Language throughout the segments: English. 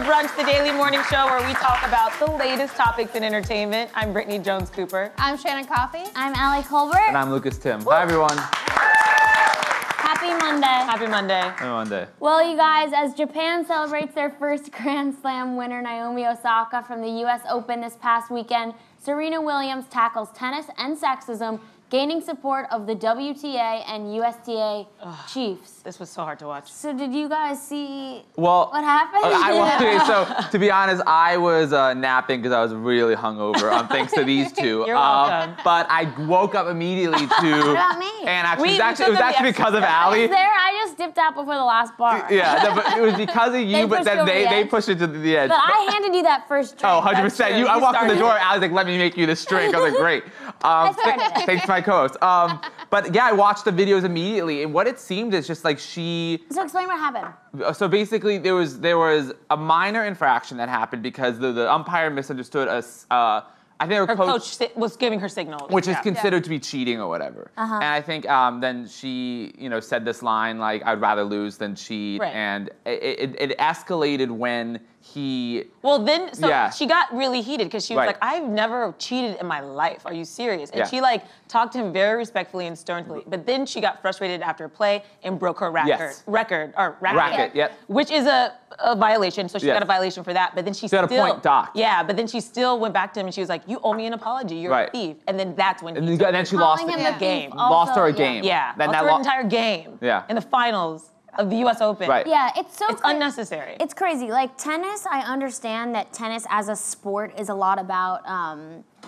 Brunch, the daily morning show where we talk about the latest topics in entertainment. I'm Brittany Jones-Cooper. I'm Shannon Coffey. I'm Allie Colbert. And I'm Lucas Tim. Hi, everyone. Happy Monday. Happy Monday. Happy Monday. Well, you guys, as Japan celebrates their first Grand Slam winner, Naomi Osaka, from the U.S. Open this past weekend, Serena Williams tackles tennis and sexism, gaining support of the WTA and USTA chiefs. This was so hard to watch. So did you guys see what happened? So to be honest, I was napping because I was really hungover. Thanks to these two. You're welcome. But I woke up immediately to. What about me? And actually, it was actually because of Allie. I just dipped out before the last bar. Yeah, no, but it was because of you. But then they pushed it to the edge. But I handed you that first drink. Oh, 100%. I walked in the door. Allie's like, "Let me make you this drink." I was like, "Great." Thanks to my co-host. But yeah, I watched the videos immediately, and what it seemed is just like she. So explain what happened. So basically, there was a minor infraction that happened because the umpire misunderstood us. I think her coach was giving her signals, which is considered to be cheating or whatever. And I think then she, said this line like, "I'd rather lose than cheat," and it escalated when he. Well, then she got really heated because she was like, "I've never cheated in my life. Are you serious?" And she talked to him very respectfully and sternly. But then she got frustrated after play and broke her racket, which is a violation. So she got a violation for that. But then she got a point docked. Yeah, but then she still went back to him and she was like, "You owe me an apology. You're a thief." And then that's when then she lost the game. Lost her a game. Yeah, lost her entire game. Yeah. In the finals of the U.S. Open. Right. Yeah, it's unnecessary. It's crazy. Like tennis, I understand that tennis as a sport is a lot about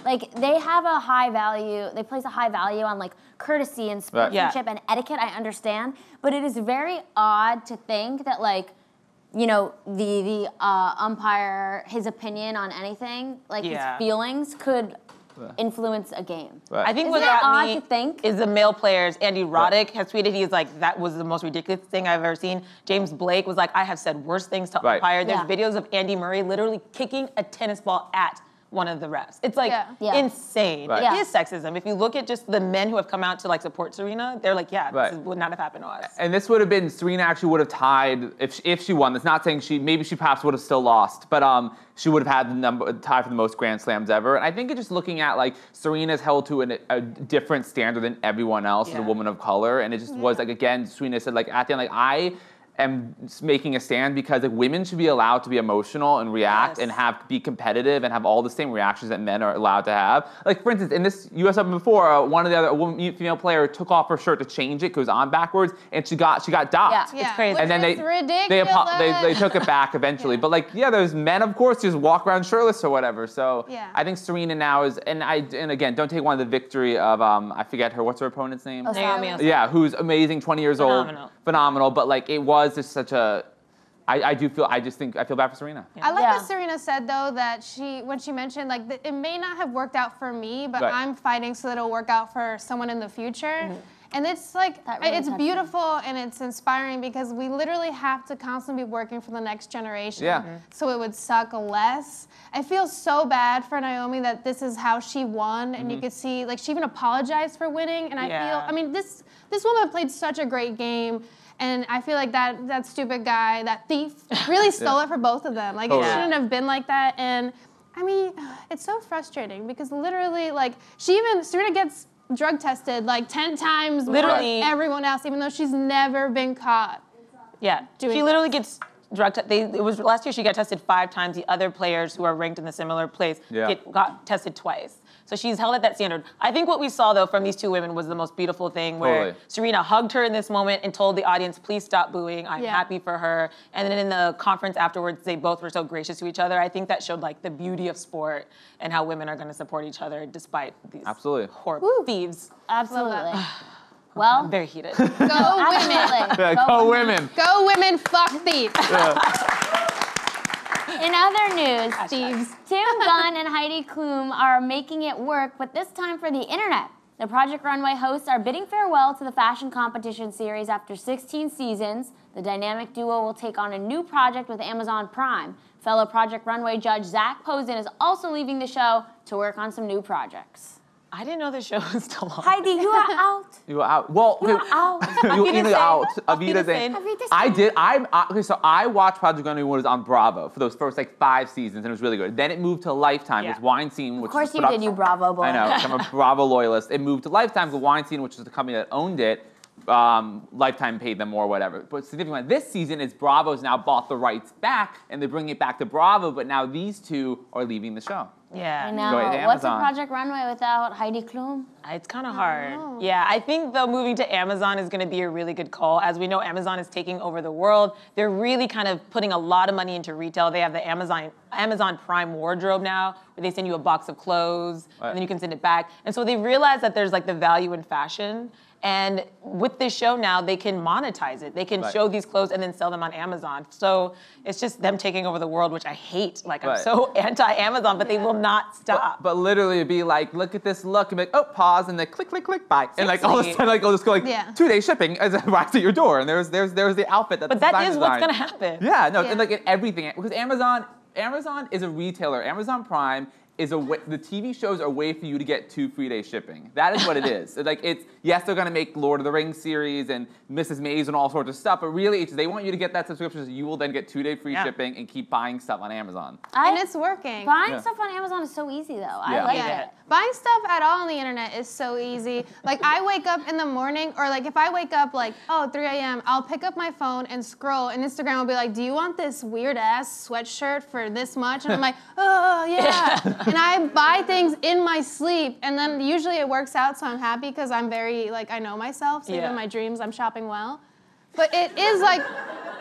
they have a high value. They place a high value on courtesy and sportsmanship and etiquette. I understand, but it is very odd to think that the umpire, his opinion on anything, his feelings could influence a game. Right. I think what got me is the male players. Andy Roddick has tweeted, he's like, "That was the most ridiculous thing I've ever seen." James Blake was like, "I have said worse things to umpire." There's videos of Andy Murray literally kicking a tennis ball at one of the refs. It's insane. Right. It is sexism. If you look at just the men who have come out to support Serena, they're like, this would not have happened to us. And this would have been, Serena actually would have tied, if she won. That's not saying maybe she perhaps would have still lost, but she would have had the tie for the most Grand Slams ever. And I think it's just looking at Serena's held to a different standard than everyone else as a woman of color. And it just was again, Serena said at the end, I am making a stand because women should be allowed to be emotional and react and be competitive and have all the same reactions that men are allowed to have. For instance, in this U.S. Open before, one of the other female player took off her shirt to change it, goes on backwards, and she got docked. It's crazy. And then they took it back eventually. But there's men, of course, just walk around shirtless or whatever. So I think Serena now is, and again, don't take one of the victory of I forget what's her opponent's name? Naomi Osaka. Yeah, who's amazing, 20 years old, phenomenal. But it was just such a. I feel bad for Serena. I like what Serena said though, that when she mentioned it may not have worked out for me, but I'm fighting so that it'll work out for someone in the future. And it's it's beautiful and it's inspiring because we literally have to constantly be working for the next generation. So it would suck less. I feel so bad for Naomi that this is how she won, and you could see she even apologized for winning. And I feel, this woman played such a great game. And I feel like that stupid guy, that thief, really stole it for both of them. It shouldn't have been like that. And it's so frustrating because literally, Serena gets drug tested 10 times more than everyone else, even though she's never been caught. Yeah, she literally gets drug tested. It was last year she got tested 5 times. The other players who are ranked in the similar place got tested twice. So she's held at that standard. I think what we saw, though, from these two women was the most beautiful thing where Serena hugged her in this moment and told the audience, "Please stop booing. I'm happy for her." And then in the conference afterwards, they both were so gracious to each other. I think that showed the beauty of sport and how women are going to support each other despite these horrible thieves. Absolutely. Well, I'm very heated. Go women. Go women. Go women, fuck thieves. In other news, Tim Gunn and Heidi Klum are making it work, but this time for the internet. The Project Runway hosts are bidding farewell to the fashion competition series after 16 seasons. The dynamic duo will take on a new project with Amazon Prime. Fellow Project Runway judge Zach Posen is also leaving the show to work on some new projects. I didn't know the show was still on. Heidi, you are out. You were out. Well, You are out. you either out. Avita Sain. I did. Okay, so I watched Project Runway when it was on Bravo for those first like 5 seasons, and it was really good. Then it moved to Lifetime. It was Weinstein, which Of course was you did, you Bravo boy. I know. I'm a Bravo loyalist. It moved to Lifetime because Weinstein, which was the company that owned it, Lifetime paid them more, whatever. But significant this season is Bravo's now bought the rights back, and they're bringing it back to Bravo. But now these two are leaving the show. Yeah. I know. What's a Project Runway without Heidi Klum? It's kind of hard. Yeah, I think though moving to Amazon is going to be a really good call. As we know, Amazon is taking over the world. They're really kind of putting a lot of money into retail. They have the Amazon Prime wardrobe now, where they send you a box of clothes, and then you can send it back. And so they realized that there's like the value in fashion. And with this show now, they can monetize it. They can show these clothes and then sell them on Amazon. So it's just them taking over the world, which I hate. Like, I'm so anti-Amazon, but they will not stop. But literally it'd be like, look at this look, and be like, oh, pause, and then click, click, click, buy. And like all of a sudden, like, I'll just go like, 2-day shipping as it arrives at your door. And there's the outfit that But that is what's gonna happen. Yeah, no, and like in everything, because Amazon is a retailer. Amazon Prime is a way, the TV shows are a way for you to get 2 free-day shipping. That is what it is. Like it's, yes, they're gonna make Lord of the Rings series and Mrs. Maisel and all sorts of stuff, but really they want you to get that subscription so you will then get 2-day free shipping and keep buying stuff on Amazon. And it's working. Buying stuff on Amazon is so easy though. I like it. Buying stuff at all on the internet is so easy. Like I wake up in the morning, or like if I wake up like, 3 a.m., I'll pick up my phone and scroll, and Instagram will be like, do you want this weird ass sweatshirt for this much? And I'm like, oh yeah. And I buy things in my sleep, and then usually it works out, so I'm happy because I'm very, like, I know myself, so even in my dreams I'm shopping well. But it is like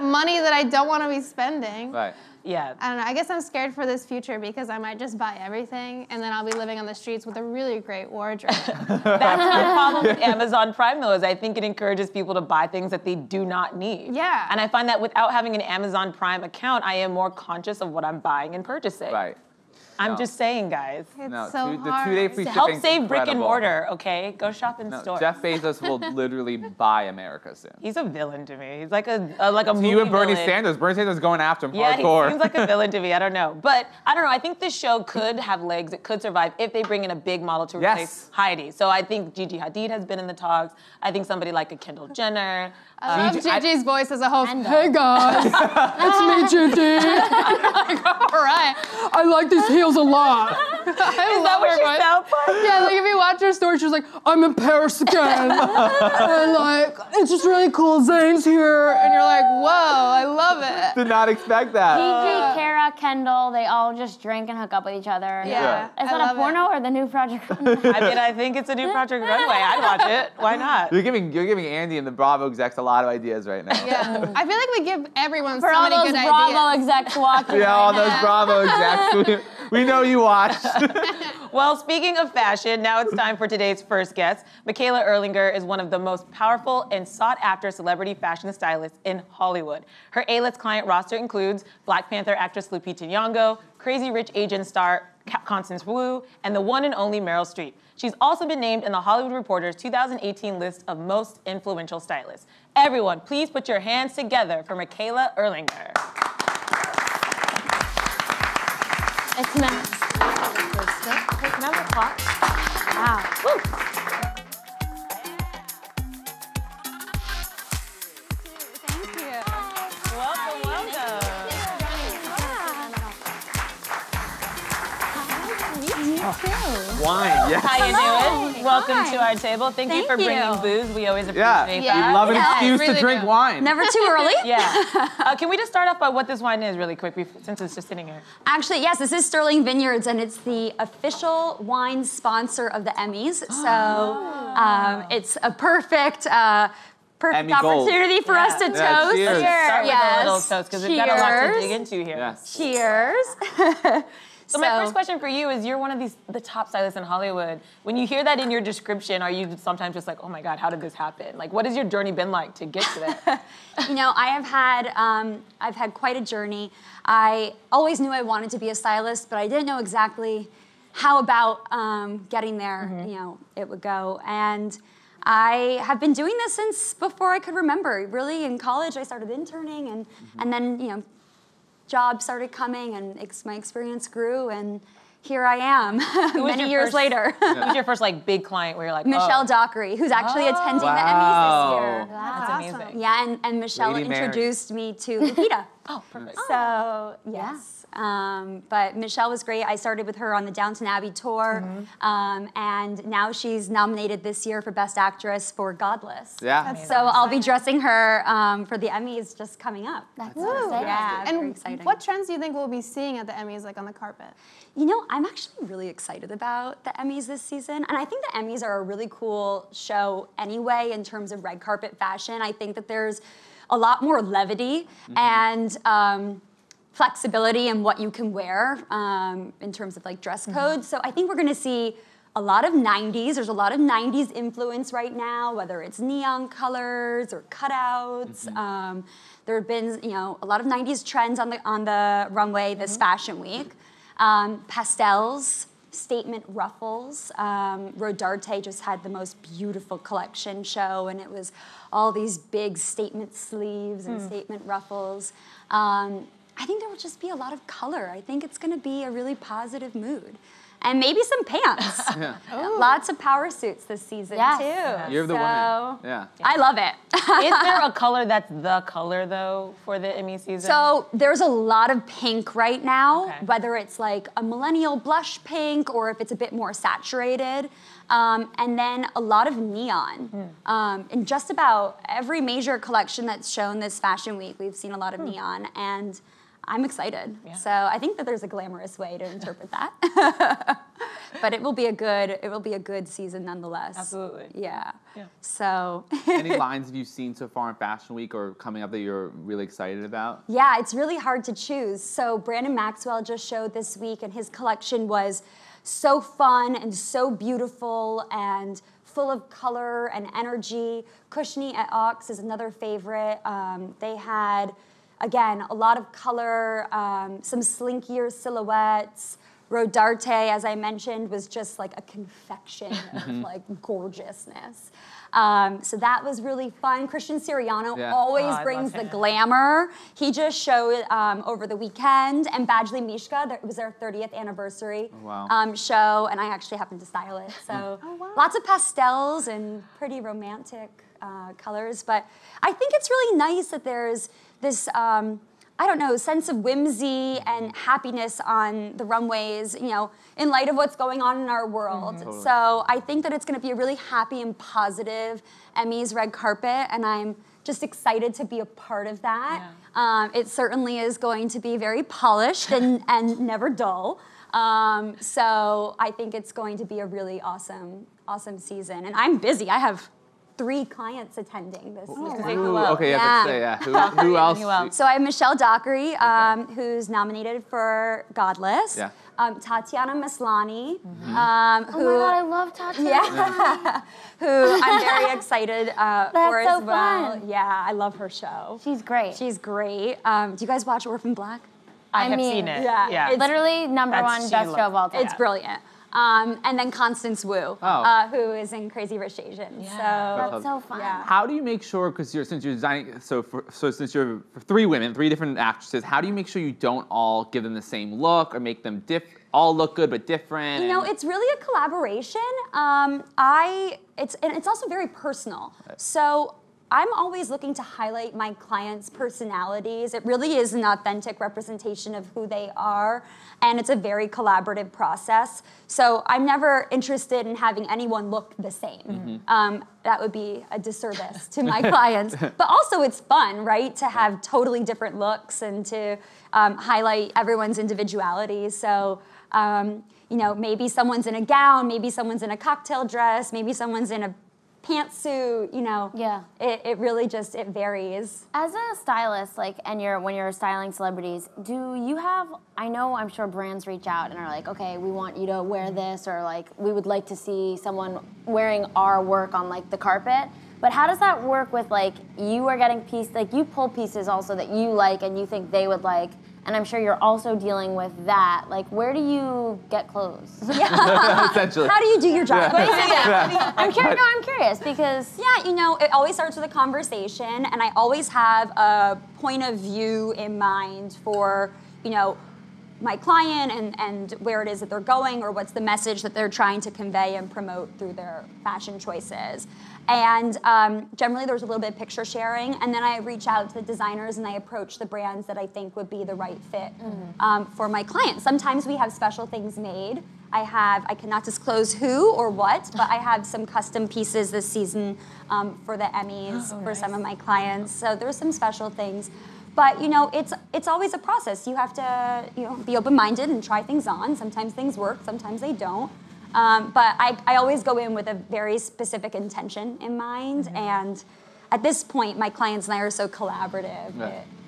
money that I don't want to be spending. Right. Yeah. I don't know, I guess I'm scared for this future because I might just buy everything and then I'll be living on the streets with a really great wardrobe. That's the problem with Amazon Prime though, is I think it encourages people to buy things that they do not need. Yeah. And I find that without having an Amazon Prime account, I am more conscious of what I'm buying and purchasing. Right. I'm just saying, guys. It's so the hard. 2-day free shipping. Help save brick and mortar, okay? Go shop in stores. Jeff Bezos will literally buy America soon. He's a villain to me. He's like a movie you and Bernie villain. Sanders. Bernie Sanders is going after him hardcore. hardcore. He seems like a villain to me. I don't know. But I don't know. I think this show could have legs. It could survive if they bring in a big model to replace Heidi. So I think Gigi Hadid has been in the talks. I think somebody like a Kendall Jenner. I love Gigi's voice as a host. Hey guys, it's me, Gigi. I'm like, all right. I like these heels a lot. Is that what she sounds like? Yeah, like if you watch her story, she's like, I'm in Paris again. And like, it's just really cool. Zane's here. And you're like, whoa, I love it. Did not expect that. Gigi, Kara, Kendall, they all just drink and hook up with each other. Yeah. Is that a porno or the new Project Runway? I mean, I think it's a new Project Runway. I'd watch it. Why not? You're giving Andy and the Bravo execs a lot of ideas right now. Yeah. I feel like we give everyone For so all many those good Bravo ideas. execs watching. Yeah, all those Bravo execs. We know you watched. Well, speaking of fashion, now it's time for today's first guest. Micaela Erlanger is one of the most powerful and sought-after celebrity fashion stylists in Hollywood. Her A-list client roster includes Black Panther actress Lupita Nyong'o, Crazy Rich Asians star Constance Wu, and the one and only Meryl Streep. She's also been named in the Hollywood Reporter's 2018 list of most influential stylists. Everyone, please put your hands together for Micaela Erlanger. It's nice. Hey, can I have a clock? Wow. Woo. Thank you. Welcome, welcome. Wine, yes. How you doing? Welcome to our table. Thank you for bringing booze. We always appreciate that. We love an excuse really to drink wine. Never too early. Yeah. Can we just start off by what this wine is really quick, since it's just sitting here? Actually, yes, this is Sterling Vineyards, and it's the official wine sponsor of the Emmys. So it's a perfect Emmy gold. opportunity for us to toast. Cheers. Start with a little Yes. toast, because we've got a lot to dig into here. Yes. Cheers. So my first question for you is, you're one of the top stylists in Hollywood. When you hear that in your description, are you sometimes just like, oh my God, how did this happen? Like, what has your journey been like to get to that? You know, I've had quite a journey. I always knew I wanted to be a stylist, but I didn't know exactly how about getting there, you know, it would go. And I have been doing this since before I could remember. Really, in college, I started interning, and then, you know, jobs started coming, and my experience grew, and here I am many years later. Who was your first like big client where you're like, Michelle Dockery, who's actually attending the Emmys this year. That's amazing. Yeah, and Michelle Lady introduced me to Lupita. Oh, perfect. So, yes. But Michelle was great. I started with her on the Downton Abbey tour, and now she's nominated this year for Best Actress for Godless. Yeah. So I'll be dressing her for the Emmys just coming up. That's so exciting. Yeah, And very exciting. what trends do you think we'll be seeing at the Emmys, like on the carpet? You know, I'm actually really excited about the Emmys this season. And I think the Emmys are a really cool show anyway in terms of red carpet fashion. I think that there's a lot more levity and flexibility in what you can wear in terms of like dress codes. So I think we're gonna see a lot of 90s. There's a lot of 90s influence right now, whether it's neon colors or cutouts. There have been, you know, a lot of 90s trends on the runway this fashion week. Pastels, statement ruffles. Rodarte just had the most beautiful collection show, and it was all these big statement sleeves and statement ruffles. I think there will just be a lot of color. I think it's going to be a really positive mood. And maybe some pants. Lots of power suits this season, too. You're the woman. Yeah. I love it. Is there a color that's the color, though, for the Emmy season? So there's a lot of pink right now, whether it's like a millennial blush pink or if it's a bit more saturated. And then a lot of neon. In just about every major collection that's shown this fashion week, we've seen a lot of neon. And I'm excited. So I think that there's a glamorous way to interpret that. But it will be a good season nonetheless. Absolutely. Yeah. So Any lines have you seen so far in Fashion Week or coming up that you're really excited about? yeah, it's really hard to choose. So Brandon Maxwell just showed this week, and his collection was so fun and so beautiful and full of color and energy. Cushney et Ox is another favorite. They had, again, a lot of color, some slinkier silhouettes. Rodarte, as I mentioned, was just like a confection of like gorgeousness. So that was really fun. Christian Siriano always brings the glamour. He just showed over the weekend, and Badgley Mishka, it was their 30th anniversary show, and I actually happened to style it. So lots of pastels and pretty romantic colors. But I think it's really nice that there's this I don't know, sense of whimsy and happiness on the runways, you know, in light of what's going on in our world. Totally. So I think that it's going to be a really happy and positive Emmys red carpet, and I'm just excited to be a part of that. It certainly is going to be very polished and never dull. So I think it's going to be a really awesome season. And I'm busy. I have 3 clients attending this season. Who else? So I have Michelle Dockery, who's nominated for Godless. Tatiana Maslany, who, oh my God, I love Tatiana. who I'm very excited for so as well. fun. Yeah, I love her show. She's great. She's great. Do you guys watch Orphan Black? I have seen it. Yeah. It's literally #1 best show of all time. It's brilliant. And then Constance Wu, who is in Crazy Rich Asians. So That's so fun. How do you make sure, because since you're designing, since you're for 3 women, 3 different actresses, how do you make sure you don't all give them the same look or make them all look good but different? You know, it's really a collaboration. It's also very personal. So I'm always looking to highlight my clients' personalities. It really is an authentic representation of who they are, and it's a very collaborative process. So I'm never interested in having anyone look the same. That would be a disservice to my clients. But also it's fun, right, to have totally different looks and to highlight everyone's individuality. So, you know, maybe someone's in a gown, maybe someone's in a cocktail dress, maybe someone's in a pantsuit, you know. It really just, it varies. As a stylist, like, and when you're styling celebrities, do you have, I'm sure brands reach out and are like, okay, we want you to wear this, or like, we would like to see someone wearing our work on like the carpet. But how does that work with like, you are getting pieces, like you pull pieces also that you like and you think they would like, and I'm sure you're also dealing with that. Like, where do you get clothes? Essentially. How do you do your job? I'm curious because... Yeah, you know, it always starts with a conversation, and I always have a point of view in mind for, you know, my client and where it is that they're going or what's the message that they're trying to convey and promote through their fashion choices. And generally there's a little bit of picture sharing, and then I reach out to the designers and I approach the brands that I think would be the right fit for my client. Sometimes we have special things made. I cannot disclose who or what, but I have some custom pieces this season for the Emmys for some of my clients. So there's some special things. But it's always a process. You have to be open-minded and try things on. Sometimes things work, sometimes they don't. But I always go in with a very specific intention in mind. And at this point, my clients and I are so collaborative.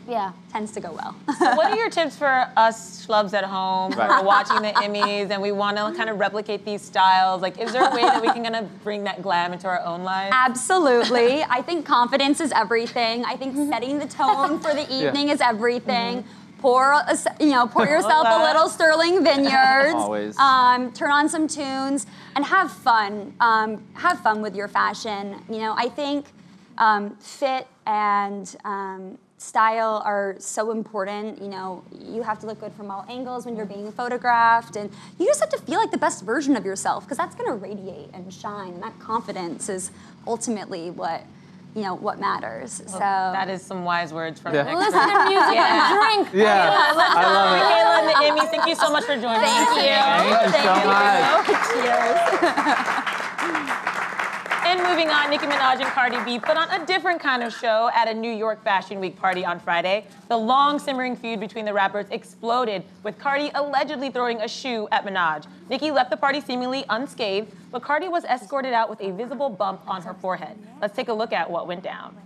Yeah. It tends to go well. So what are your tips for us schlubs at home who are watching the Emmys and we want to kind of replicate these styles? Like, is there a way that we can kind of bring that glam into our own lives? Absolutely. I think confidence is everything. I think setting the tone for the evening is everything. Pour yourself a little Sterling Vineyards. Always. Turn on some tunes and have fun. Have fun with your fashion. I think fit and style are so important. You have to look good from all angles when you're being photographed, and you just have to feel like the best version of yourself, because that's going to radiate and shine. And that confidence is ultimately what matters. Well, so that is some wise words from the next Listen to music and drink. Yeah, I love it. Micaela and the Emmys, thank you so much for joining us. Thank you so much. Cheers. And moving on, Nicki Minaj and Cardi B put on a different kind of show at a New York Fashion Week party on Friday. The long simmering feud between the rappers exploded, with Cardi allegedly throwing a shoe at Minaj. Nicki left the party seemingly unscathed, but Cardi was escorted out with a visible bump on her forehead. Let's take a look at what went down.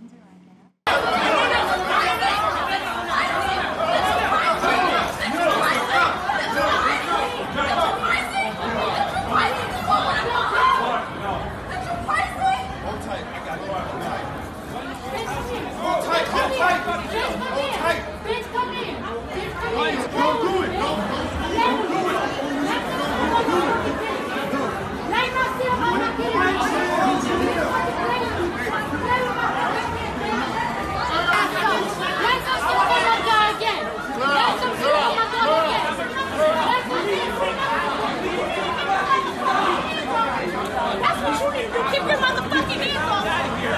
Keep your motherfucking hands off out of here.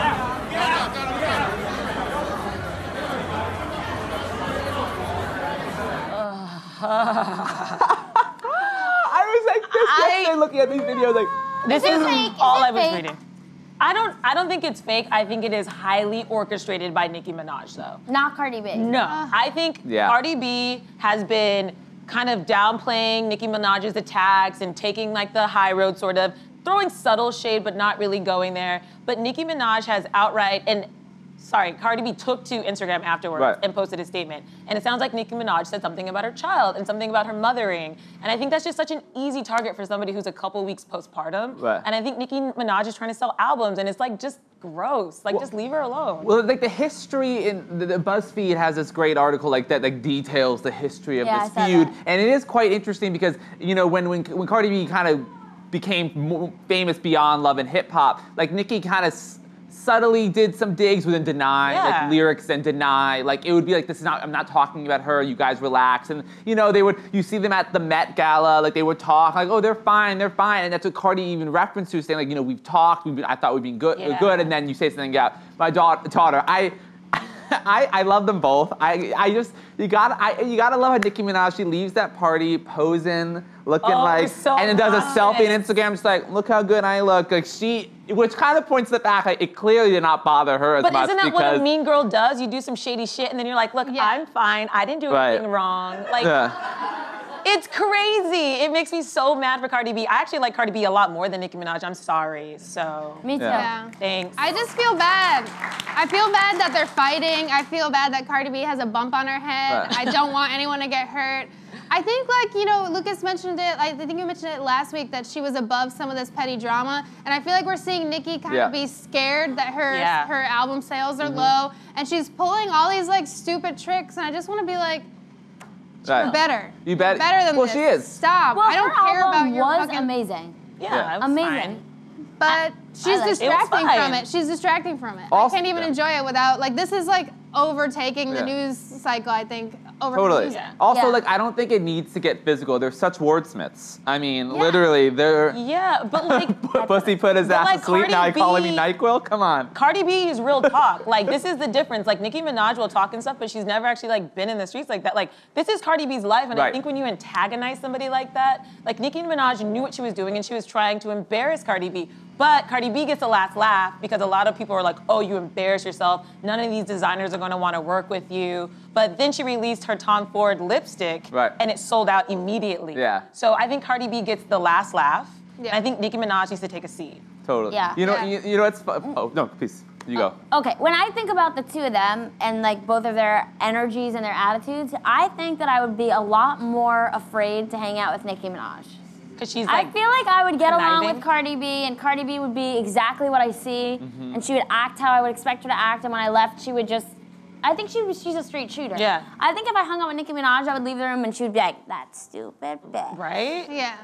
I was like this yesterday looking at these videos like, this is all I was reading. I don't think it's fake. I think it is highly orchestrated by Nicki Minaj, though. Not Cardi B. No, I think Cardi B has been kind of downplaying Nicki Minaj's attacks and taking like the high road, sort of throwing subtle shade, but not really going there. But Nicki Minaj has outright, Cardi B took to Instagram afterwards and posted a statement. And it sounds like Nicki Minaj said something about her child and something about her mothering. And I think that's just such an easy target for somebody who's a couple weeks postpartum. And I think Nicki Minaj is trying to sell albums, and it's like just gross. Like, just leave her alone. Well, like the history in the BuzzFeed has this great article like that details the history of this feud. And it is quite interesting because, when Cardi B kind of became famous beyond love and hip hop, like Nicki kind of subtly did some digs within Deny, like lyrics and Deny. Like it would be like, I'm not talking about her, you guys relax. And you see them at the Met Gala, like they would talk, like, oh, they're fine. And that's what Cardi even referenced to, saying like, we've talked, I thought we'd been good, and then you say something about my daughter. I love them both. You gotta love how Nicki Minaj, she leaves that party posing, looking and then does a selfie on Instagram, just like, look how good I look. Like which kind of points to the fact like it clearly did not bother her as much. But isn't that what a mean girl does? You do some shady shit and then you're like, look, I'm fine. I didn't do anything wrong. Like, it's crazy. It makes me so mad for Cardi B. I actually like Cardi B a lot more than Nicki Minaj. I'm sorry. So. Me too. Thanks. I just feel bad. I feel bad that they're fighting. I feel bad that Cardi B has a bump on her head. I don't want anyone to get hurt. I think, Lucas mentioned it, I think you mentioned it last week, that she was above some of this petty drama. And I feel like we're seeing Nicki kind of be scared that her album sales are low. And she's pulling all these, stupid tricks. And I just want to be like, you're better. You better. Better than this. Well, she is. Stop. Well, I don't care about your was fucking... amazing. Yeah, it was amazing. fine. But she's distracting from it. She's distracting from it. I can't even enjoy it without, this is overtaking the news cycle, I think, over music. Also, like, I don't think it needs to get physical. They're such wordsmiths. I mean, literally, they're... Yeah, but like... Pussy put his ass to sleep, now calling me NyQuil? Come on. Cardi B is real talk. Like, this is the difference. Like, Nicki Minaj will talk and stuff, but she's never actually, like, been in the streets like that. Like, this is Cardi B's life, and I think when you antagonize somebody like that, like, Nicki Minaj knew what she was doing, and she was trying to embarrass Cardi B. But Cardi B gets the last laugh because a lot of people are like, oh, you embarrass yourself. None of these designers are going to want to work with you. But then she released her Tom Ford lipstick, and it sold out immediately. Yeah. So I think Cardi B gets the last laugh. Yeah. And I think Nicki Minaj needs to take a seat. Totally. Yeah. You know what's fun? Oh, no, please. You go. Okay, when I think about the two of them and like both of their energies and their attitudes, I think that I would be a lot more afraid to hang out with Nicki Minaj. She's like, I feel like I would get along with Cardi B, and Cardi B would be exactly what I see, and she would act how I would expect her to act, and when I left, she would just, I think she's a straight shooter. Yeah. I think if I hung out with Nicki Minaj, I would leave the room and she would be like, that stupid bitch. Right? Yeah.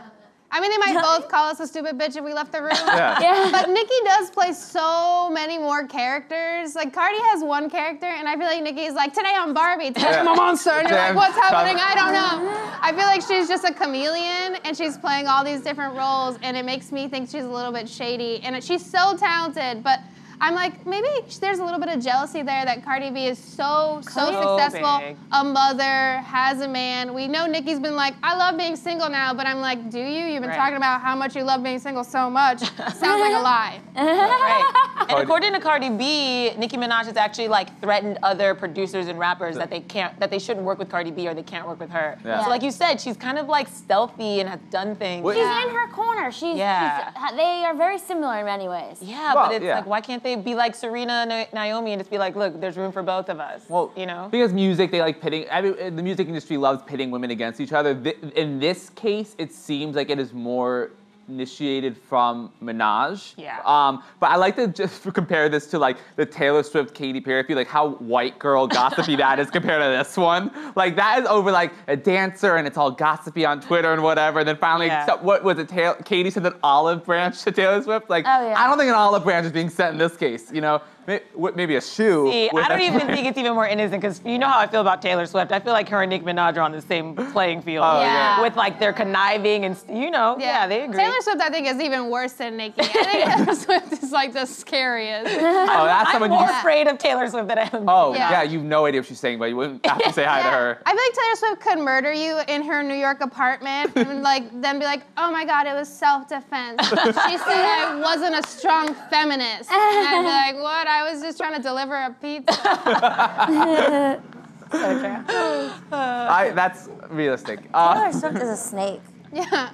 I mean, they might both call us a stupid bitch if we left the room. But Nicki does play so many more characters. Like, Cardi has one character, and I feel like Nicki's like, today I'm Barbie, today I'm a monster. And you're like, what's happening? I don't know. I feel like she's just a chameleon, and she's playing all these different roles, and it makes me think she's a little bit shady. And she's so talented, but I'm like, maybe there's a little bit of jealousy there that Cardi B is so successful, a mother, has a man. We know Nicki's been like, I love being single now, but I'm like, do you? You've been talking about how much you love being single so much. Sounds like a lie. And according to Cardi B, Nicki Minaj has actually like threatened other producers and rappers that they shouldn't work with Cardi B or they can't work with her. So like you said, she's kind of like stealthy and has done things. She's in her corner. She's they are very similar in many ways. Yeah, but it's like, why can't they be like Serena and Naomi and just be like, look, there's room for both of us. Well, you know? Because music, they like pitting, the music industry loves pitting women against each other. In this case, it seems like it is more initiated from Minaj. Yeah. But I like to just compare this to like the Taylor Swift, Katy Perry. I feel like how white girl gossipy that is compared to this one. Like that is over like a dancer and it's all gossipy on Twitter and whatever. And then finally, what was it? Katy sent an olive branch to Taylor Swift. Like, I don't think an olive branch is being sent in this case. You know, maybe a shoe. See, I don't even think it's even more innocent because you know how I feel about Taylor Swift. I feel like her and Nicki Minaj are on the same playing field. With like their conniving and they agree. Taylor Swift, I think, is even worse than Nicki. I think Taylor Swift is like the scariest. I'm more afraid of Taylor Swift than I am. You have no idea what she's saying, but you wouldn't have to say hi to her. I feel like Taylor Swift could murder you in her New York apartment and then be like, oh my God, it was self-defense. She said I wasn't a strong feminist. And I'd be like, what? I was just trying to deliver a pizza. So true. That's realistic. Taylor Swift is a snake. Yeah.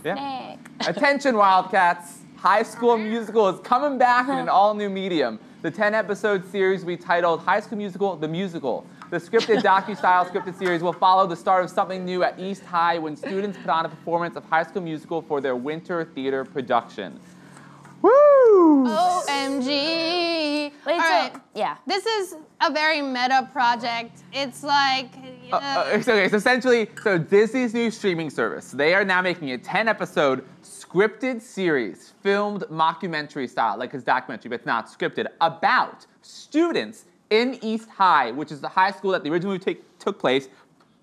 Snake. Attention, Wildcats. High School Musical is coming back in an all-new medium. The 10-episode series we titled High School Musical: The Musical. The scripted docu-style scripted series will follow the start of something new at East High when students put on a performance of High School Musical for their winter theater production. Woo! OMG. All right. This is a very meta project. It's like... Okay, so essentially, Disney's new streaming service, they are now making a 10-episode scripted series, filmed mockumentary style, like it's documentary, but it's not scripted, about students in East High, which is the high school that the original movie took place,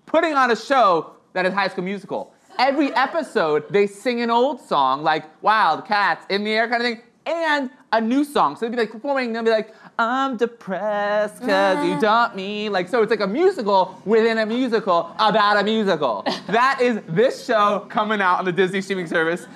putting on a show that is High School Musical. Every episode, they sing an old song, like Wildcats, In the Air kind of thing, and a new song. So they'd be like performing, and they'll be like, I'm depressed because you dumped me. Like, so it's like a musical within a musical about a musical. That is this show coming out on the Disney streaming service.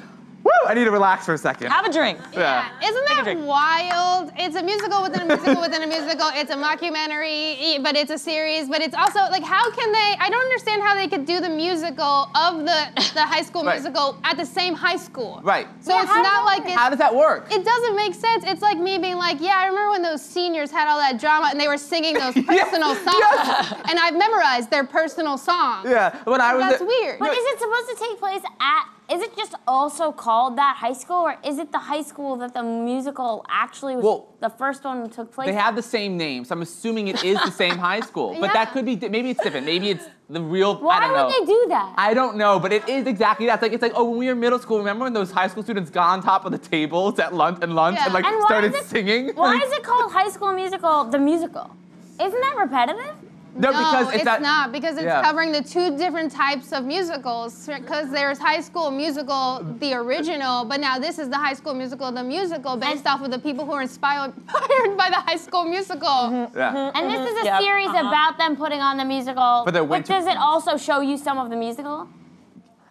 Woo! I need to relax for a second. Have a drink. Yeah. Isn't that wild? It's a musical within a musical within a musical. It's a mockumentary, but it's a series. But it's also, like, how can they, I don't understand how they could do the musical of the High School Musical at the same high school. Right. So it's not like it's... How does that work? It doesn't make sense. It's like me being like, yeah, I remember when those seniors had all that drama and they were singing those personal songs. And I've memorized their personal songs. Yeah. When I was That's weird. But is it supposed to take place at... Is it just also called that high school, or is it the high school that the musical actually was the first one that took place They have the same name, so I'm assuming it is the same high school. But that could be, maybe it's different. Maybe it's the real, I don't know. Why would they do that? I don't know, but it is exactly that. It's like, oh, when we were in middle school, remember when those high school students got on top of the tables at lunch and like started singing? Why is it called High School Musical, the musical? Isn't that repetitive? No, because it's not because it's covering the two different types of musicals. Because there's High School Musical, the original, but now this is the High School Musical, the musical, based off of the people who are inspired by the High School Musical. And this is a series about them putting on the musical. But does it also show you some of the musical?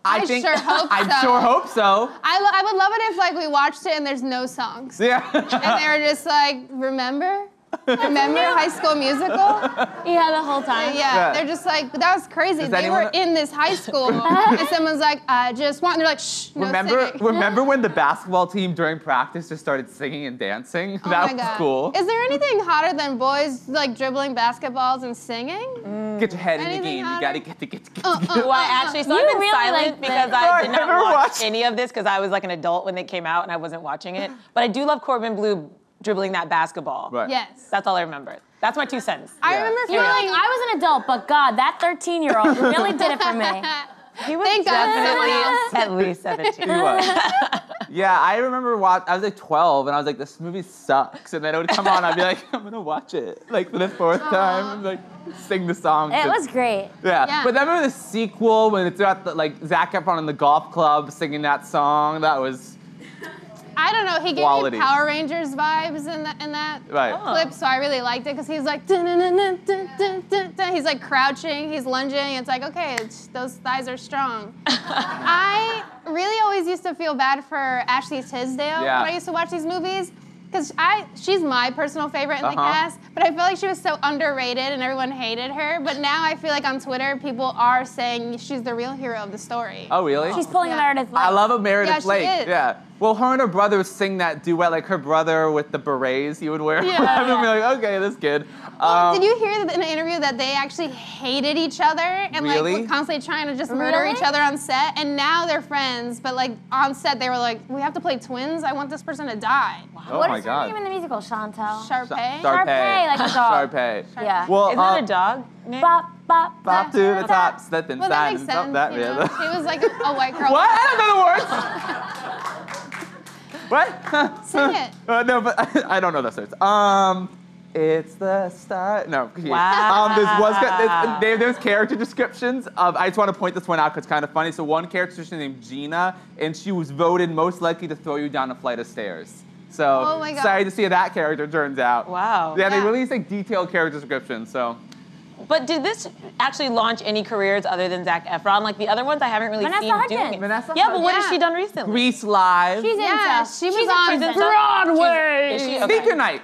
I sure hope so. I sure hope so. I would love it if like we watched it and there's no songs. Yeah. And they were just like, remember High School Musical? Yeah, the whole time. Yeah, they're just like, that was crazy. They were in this high school, and someone's like, I just want, and they're like, shh, no singing. Remember when the basketball team during practice just started singing and dancing? Oh that was cool. Is there anything hotter than boys like dribbling basketballs and singing? Get your head in the game. You gotta get. Well, actually, so I've been silent because I did not watch any of this because I was like an adult when they came out and I wasn't watching it. But I do love Corbin Bleu dribbling that basketball. Right. Yes. That's all I remember. That's my 2 cents. I remember feeling I was an adult, but God, that 13-year-old really did it for me. He was definitely at least 17. He was. Yeah, I remember I was like 12 and I was like, this movie sucks. And then it would come on, I'd be like, I'm gonna watch it. Like for the 4th time, and like sing the song. It was great. Yeah. But then remember the sequel when it's got like Zac Efron in the golf club singing that song? That was I don't know, he gave me Power Rangers vibes in that clip, so I really liked it because he's like, dun, dun, dun, dun, dun, dun, dun. He's like crouching, he's lunging, it's like, okay, those thighs are strong. I really always used to feel bad for Ashley Tisdale when I used to watch these movies, because she's my personal favorite in the cast, but I feel like she was so underrated and everyone hated her, but now I feel like on Twitter, people are saying she's the real hero of the story. Oh, really? She's pulling a Meredith Blake. I love a Meredith Blake. She is. Yeah. Well, her and her brother sing that duet, like her brother with the berets he would wear. Yeah. I'd be like, okay, this kid. Well, did you hear in an interview that they actually hated each other and like were constantly trying to just murder each other on set? And now they're friends, but like on set they were like, we have to play twins. I want this person to die. Wow. Oh what my is God. her name in the musical? Chantel. Sharpay. Sharpay, like a dog. Sharpay. Yeah. Well, Isn't that a dog name? Bop, bop, Bop to the top, step inside. Well, that makes sense. That, She was like a white girl. What? I don't know the words. What? Sing it. No, but I don't know those words. It's the start. No. Wow. There's character descriptions of. I just want to point this one out because it's kind of funny. So one character description named Gina, and she was voted most likely to throw you down a flight of stairs. So sorry to see how that character turns out. Wow. Yeah, they released like detailed character descriptions. So. But did this actually launch any careers other than Zac Efron? Like the other ones, I haven't really seen doing it. Vanessa yeah, but what has she done recently? Grease Live. She's she was on Broadway. Is she? Okay. Sneaker Night.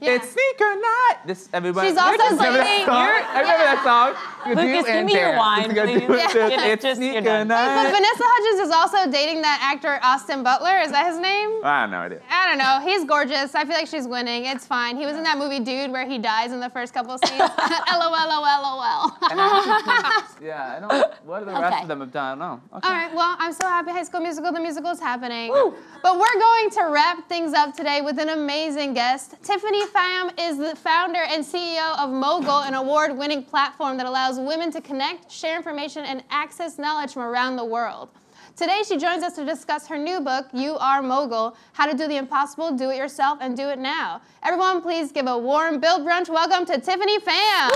It's Sneaker Night. This everybody. She's also remember that song? I remember that song. Lucas, give me your wine, please. It's Sneaker Night. But Vanessa Hudgens is also dating that actor Austin Butler. Is that his name? I have no idea. I don't know. He's gorgeous. I feel like she's winning. It's fine. He was in that movie Dude where he dies in the first couple of scenes. LOL. Yeah, I don't. What the rest of them have done? I don't know. Okay. All right. Well, I'm so happy High School Musical. The musical is happening. Woo. But we're going to wrap things up today with an amazing guest. Tiffany Pham is the founder and CEO of Mogul, an award-winning platform that allows women to connect, share information, and access knowledge from around the world. Today, she joins us to discuss her new book, You Are Mogul, How to Do the Impossible, Do It Yourself, and Do It Now. Everyone, please give a warm Build Brunch welcome to Tiffany Pham.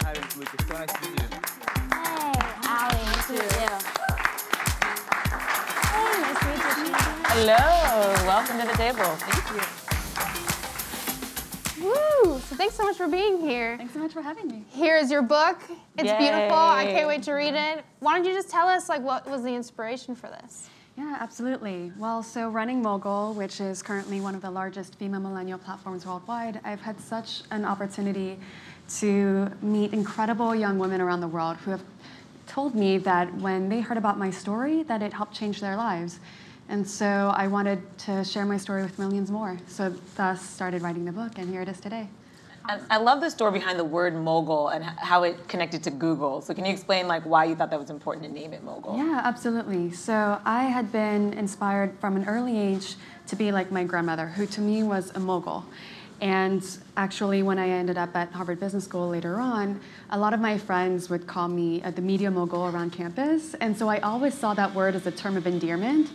Hi, Lucas. So nice to meet you. Hey, Allie, nice to meet you. Hey, nice to meet you, Tiffany. Hello, welcome to the table. Thank you. Woo! So thanks so much for being here. Thanks so much for having me. Here's your book. It's Yay. beautiful. I can't wait to read it. Why don't you just tell us, like, what was the inspiration for this? Yeah, absolutely. Well, so running Mogul, which is currently one of the largest female millennial platforms worldwide, I've had such an opportunity to meet incredible young women around the world who have told me that when they heard about my story, that it helped change their lives. And so I wanted to share my story with millions more. So thus started writing the book, and here it is today. I love the story behind the word mogul and how it connected to Google. So can you explain like why you thought that was important to name it Mogul? Yeah, absolutely. So I had been inspired from an early age to be like my grandmother, who to me was a mogul. And actually, when I ended up at Harvard Business School later on, a lot of my friends would call me the media mogul around campus. And so I always saw that word as a term of endearment.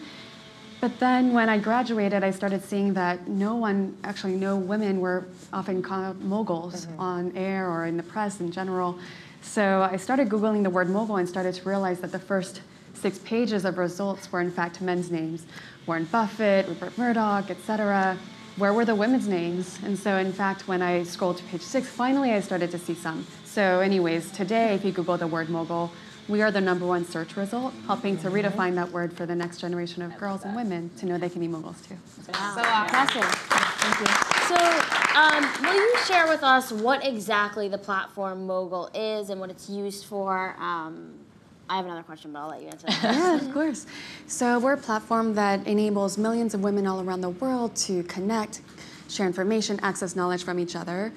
But then when I graduated, I started seeing that no women were often called moguls on air or in the press in general. So I started Googling the word mogul and started to realize that the first 6 pages of results were in fact men's names. Warren Buffett, Rupert Murdoch, etc. Where were the women's names? And so in fact, when I scrolled to page 6, finally I started to see some. So anyways, today, if you Google the word mogul, we are the #1 search result, helping to redefine that word for the next generation of girls and women to know they can be moguls too. Wow. So impressive. Thank you. So will you share with us what exactly the platform Mogul is and what it's used for? I have another question, but I'll let you answer that. Yeah, of course. So we're a platform that enables millions of women all around the world to connect, share information, access knowledge from each other.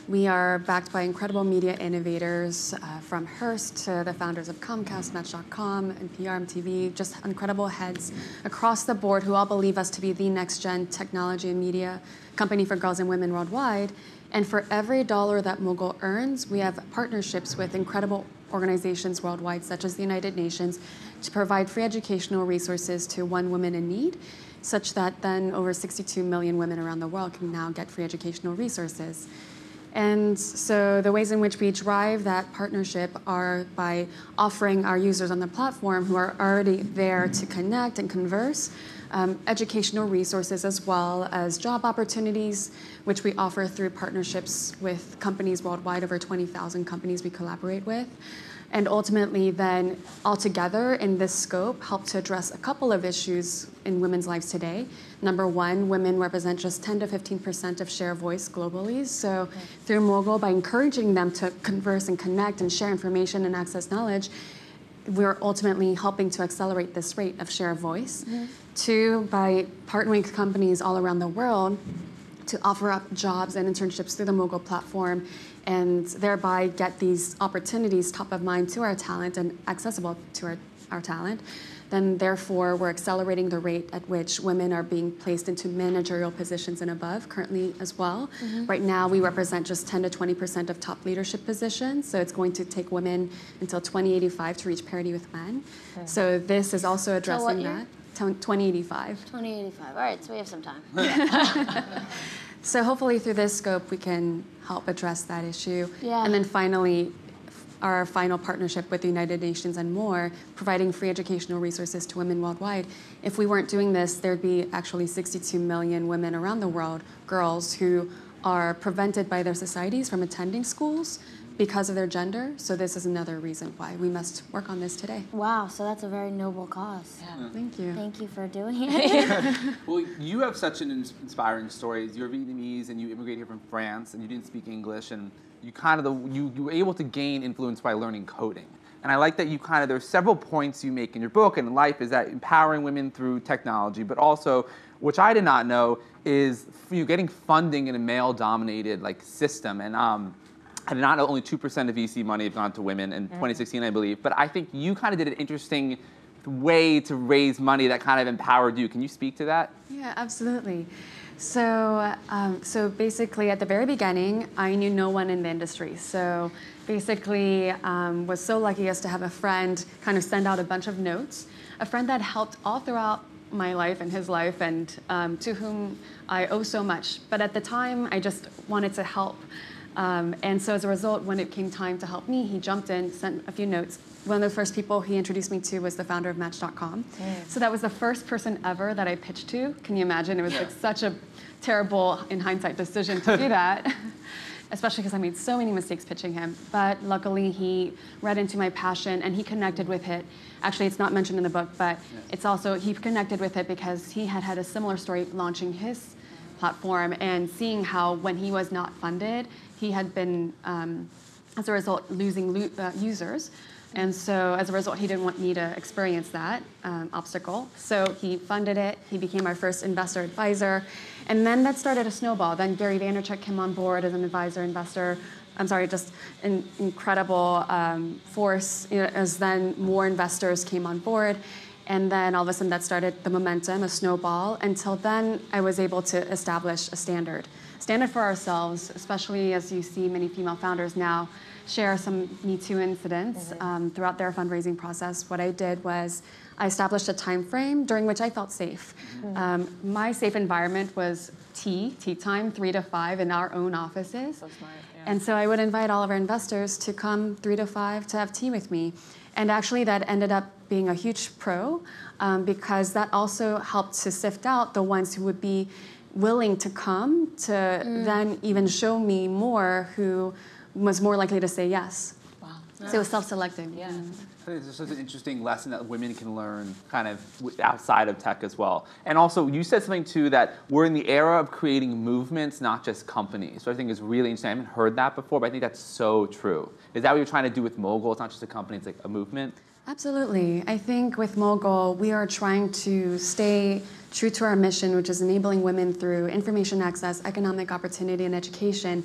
We are backed by incredible media innovators, from Hearst to the founders of Comcast, Match.com, NPR, MTV, just incredible heads across the board who all believe us to be the next-gen technology and media company for girls and women worldwide. And for every dollar that Mogul earns, we have partnerships with incredible organizations worldwide, such as the United Nations, to provide free educational resources to one woman in need, such that then over 62 million women around the world can now get free educational resources. And so the ways in which we drive that partnership are by offering our users on the platform who are already there to connect and converse, educational resources as well as job opportunities, which we offer through partnerships with companies worldwide, over 20,000 companies we collaborate with. And ultimately then, altogether in this scope, help to address a couple of issues in women's lives today. Number one, women represent just 10 to 15% of share voice globally. So through Mogul, by encouraging them to converse and connect and share information and access knowledge, we're ultimately helping to accelerate this rate of share of voice. Two, by partnering with companies all around the world to offer up jobs and internships through the Mogul platform, and thereby get these opportunities top of mind to our talent and accessible to our talent, then therefore we're accelerating the rate at which women are being placed into managerial positions and above currently as well. Right now we represent just 10 to 20% of top leadership positions, so it's going to take women until 2085 to reach parity with men. So this is also addressing that. 2085. 2085, all right, so we have some time. So hopefully through this scope we can help address that issue. Yeah. And then finally, our final partnership with the United Nations and more, providing free educational resources to women worldwide. If we weren't doing this, there'd be actually 62 million women around the world, girls, who are prevented by their societies from attending schools because of their gender. So this is another reason why we must work on this today. Wow, so that's a very noble cause. Yeah. Thank you. Thank you for doing it. Well, you have such an inspiring story. You're Vietnamese and you immigrated here from France and you didn't speak English, and you were able to gain influence by learning coding. And I like that there's several points you make in your book and in life, is that empowering women through technology, but also, which I did not know, is getting funding in a male-dominated system. And I did not know only 2% of VC money have gone to women in 2016, I believe. But I think you did an interesting way to raise money that empowered you. Can you speak to that? Yeah, absolutely. So, so basically, at the very beginning, I knew no one in the industry. So basically, was so lucky as to have a friend send out a bunch of notes. A friend that helped all throughout my life and his life, and to whom I owe so much. But at the time, I just wanted to help. And so as a result, when it came time to help me, he jumped in, sent a few notes. One of the first people he introduced me to was the founder of Match.com. So that was the first person ever that I pitched to. Can you imagine? It was such a terrible, in hindsight, decision to do that, especially because I made so many mistakes pitching him. But luckily, he read into my passion and he connected with it. Actually, it's not mentioned in the book, but it's also, he connected with it because he had had a similar story launching his platform and seeing how when he was not funded, he had been, as a result, losing users. And so as a result, he didn't want me to experience that obstacle. So he funded it. He became our first investor advisor. And then that started a snowball. Then Gary Vaynerchuk came on board as an advisor, investor. I'm sorry, just an incredible force, as then more investors came on board. And then all of a sudden that started the momentum, a snowball, until then I was able to establish a standard for ourselves, especially as you see many female founders now share some Me Too incidents throughout their fundraising process. What I did was I established a time frame during which I felt safe. My safe environment was tea time, 3 to 5 in our own offices. So smart, yeah. And so I would invite all of our investors to come 3 to 5 to have tea with me. And actually that ended up being a huge pro because that also helped to sift out the ones who would be willing to come to then even show me more who was more likely to say yes. Wow. So it was self-selecting. Yeah. I think it's just an interesting lesson that women can learn kind of outside of tech as well. And also, you said something too that we're in the era of creating movements, not just companies. So I think it's really interesting. I haven't heard that before, but I think that's so true. Is that what you're trying to do with Mogul? It's not just a company, it's like a movement? Absolutely. I think with Mogul, we are trying to stay true to our mission, which is enabling women through information access, economic opportunity, and education.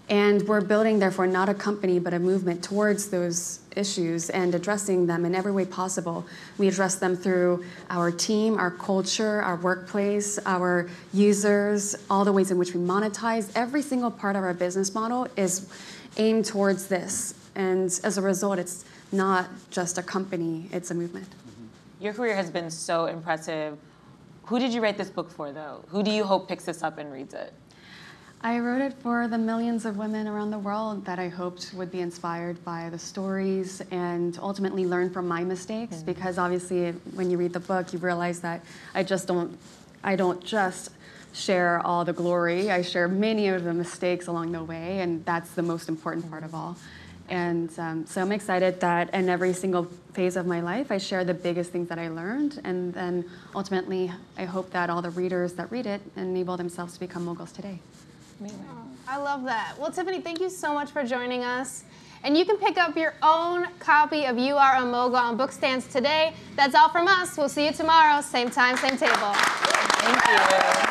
And we're building, therefore, not a company, but a movement towards those issues and addressing them in every way possible. We address them through our team, our culture, our workplace, our users, all the ways in which we monetize. Every single part of our business model is aimed towards this. And as a result, it's not just a company, it's a movement. Your career has been so impressive. Who did you write this book for, though? Who do you hope picks this up and reads it? I wrote it for the millions of women around the world that I hoped would be inspired by the stories and ultimately learn from my mistakes, because obviously when you read the book, you realize that I don't just share all the glory. I share many of the mistakes along the way, and that's the most important part of all. And so I'm excited that in every single phase of my life, I share the biggest things that I learned, and then ultimately, I hope that all the readers that read it enable themselves to become moguls today. Amazing. I love that. Well, Tiffany, thank you so much for joining us. And you can pick up your own copy of You Are a Mogul on bookstands today. That's all from us. We'll see you tomorrow, same time, same table. Thank you.